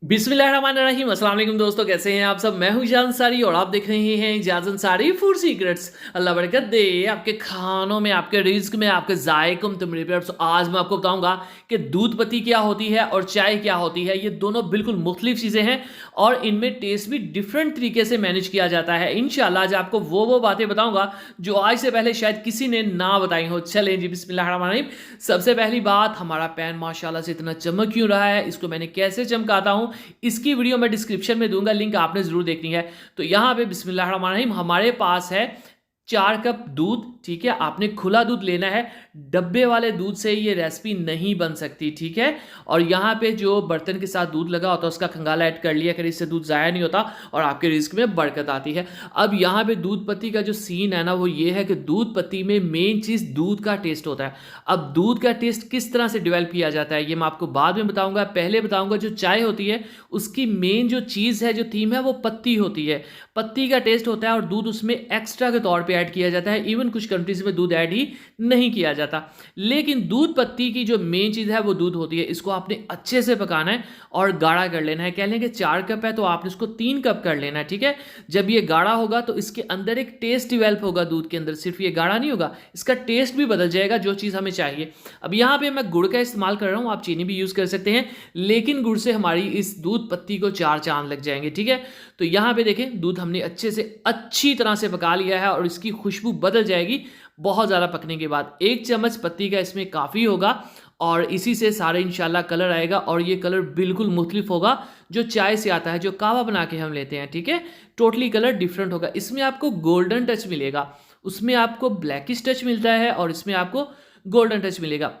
बिस्मिल्लाहिर्रहमानिर्रहीम। अस्सलाम वालेकुम दोस्तों, कैसे हैं आप सब। मैं हूं इजाज़ अंसारी और आप देख रहे हैं इजाज़ अंसारी फूड सीक्रेट्स। अल्लाह बरकत दे आपके खानों में, आपके रिज्क में, आपके जायकों में। तो मेरे प्यार, आज मैं आपको बताऊंगा कि दूध पत्ती क्या होती है और चाय क्या होती है। ये दोनों बिल्कुल मुख्तलिफ चीज़ें हैं और इनमें टेस्ट भी डिफरेंट तरीके से मैनेज किया जाता है। इंशाल्लाह आज आपको वो बातें बताऊंगा जो आज से पहले शायद किसी ने ना बताई हो। चलें जी, बिस्मिल्लाहिर्रहमानिर्रहीम। सबसे पहली बात, हमारा पैन माशाल्लाह से इतना चमक क्यों रहा है, इसको मैंने कैसे चमकाता हूं, इसकी वीडियो मैं डिस्क्रिप्शन में दूंगा, लिंक आपने जरूर देखनी है। तो यहां पे बिस्मिल्लाहिर्रहमानिर्रहीम हमारे पास है 4 कप दूध। ठीक है, आपने खुला दूध लेना है, डब्बे वाले दूध से ये रेसिपी नहीं बन सकती। ठीक है, और यहाँ पे जो बर्तन के साथ दूध लगा होता है उसका खंगाला ऐड कर लिया कर, इससे दूध ज़ाया नहीं होता और आपके रिस्क में बरकत आती है। अब यहाँ पे दूध पत्ती का जो सीन है ना, वो ये है कि दूध पत्ती में मेन चीज़ दूध का टेस्ट होता है। अब दूध का टेस्ट किस तरह से डेवलप किया जाता है ये मैं आपको बाद में बताऊंगा। पहले बताऊंगा जो चाय होती है उसकी मेन जो चीज़ है, जो थीम है, वो पत्ती होती है। पत्ती का टेस्ट होता है और दूध उसमें एक्स्ट्रा के तौर पे ऐड किया जाता है। इवन कुछ कंट्रीज में दूध ऐड ही नहीं किया जाता, लेकिन दूध पत्ती की जो मेन चीज़ है वो दूध होती है। इसको आपने अच्छे से पकाना है और गाढ़ा कर लेना है। कह लें कि 4 कप है तो आपने इसको 3 कप कर लेना है। ठीक है, जब ये गाढ़ा होगा तो इसके अंदर एक टेस्ट डिवेल्प होगा दूध के अंदर। सिर्फ ये गाढ़ा नहीं होगा, इसका टेस्ट भी बदल जाएगा, जो चीज़ हमें चाहिए। अब यहाँ पे मैं गुड़ का इस्तेमाल कर रहा हूँ, आप चीनी भी यूज़ कर सकते हैं, लेकिन गुड़ से हमारी इस दूध पत्ती को 4 चांद लग जाएंगे। ठीक है, तो यहाँ पे देखें दूध हमने अच्छे से अच्छी तरह से पका लिया है और इसकी खुशबू बदल जाएगी बहुत ज़्यादा पकने के बाद। 1 चम्मच पत्ती का इसमें काफ़ी होगा और इसी से सारे इंशाल्लाह कलर आएगा और ये कलर बिल्कुल मुख्तलिफ होगा जो चाय से आता है, जो कावा बना के हम लेते हैं। ठीक है, टोटली कलर डिफरेंट होगा। इसमें आपको गोल्डन टच मिलेगा, उसमें आपको ब्लैकिश टच मिलता है और इसमें आपको गोल्डन टच मिलेगा।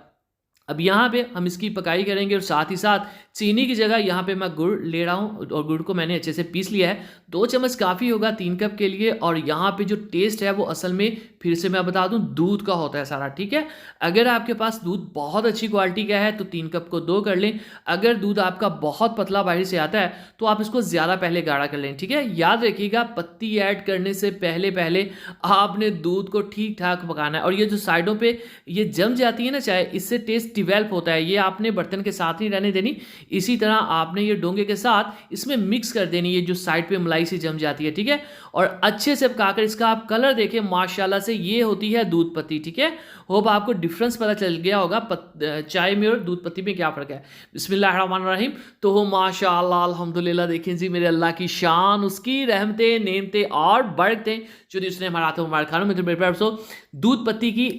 अब यहाँ पे हम इसकी पकाई करेंगे और साथ ही साथ चीनी की जगह यहाँ पे मैं गुड़ ले रहा हूँ और गुड़ को मैंने अच्छे से पीस लिया है। 2 चम्मच काफ़ी होगा 3 कप के लिए। और यहाँ पे जो टेस्ट है वो असल में, फिर से मैं बता दूँ, दूध का होता है सारा। ठीक है, अगर आपके पास दूध बहुत अच्छी क्वालिटी का है तो 3 कप को 2 कर लें। अगर दूध आपका बहुत पतला बाहर से आता है तो आप इसको ज़्यादा पहले गाढ़ा कर लें। ठीक है, याद रखिएगा पत्ती ऐड करने से पहले पहले आपने दूध को ठीक ठाक पकाना है। और ये जो साइडों पे ये जम जाती है ना चाय, इससे टेस्ट डिवेल्प होता है। ये आपने बर्तन के साथ नहीं रहने देनी, इसी तरह आपने ये डोंगे के साथ इसमें मिक्स कर देनी, ये जो साइड पे मलाई सी जम जाती है। ठीक है, और अच्छे से पकाकर इसका आप कलर देखें माशाल्लाह से, ये होती है दूध पत्ती। ठीक है, होप आपको डिफरेंस पता चल गया होगा चाय में और दूध पत्ती में क्या फ़र्क है। बिस्मिल्लाहिर्रहमानिर्रहीम। तो हो माशाल्लाह अल्हम्दुलिल्लाह, देखें जी मेरे अल्लाह की शान, उसकी रहमतें नेमतें और बरकतें जो उसने हमारे हाथों हमारे खानों में। तो मेरे प्यार दोस्तों, दूध पत्ती की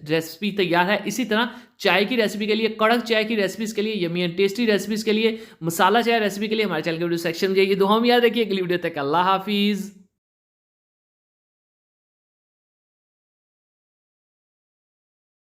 रेसिपी तैयार है। इसी तरह चाय की रेसिपी के लिए, कड़क चाय की रेसिपीज़ के लिए, यमी एंड टेस्टी रेसिपीज़ के लिए, मसाला चाय रेसिपी के लिए हमारे चैनल के वीडियो सेक्शन में जाइए। दुआ में याद रखिए। अगली वीडियो तक अल्लाह हाफिज़।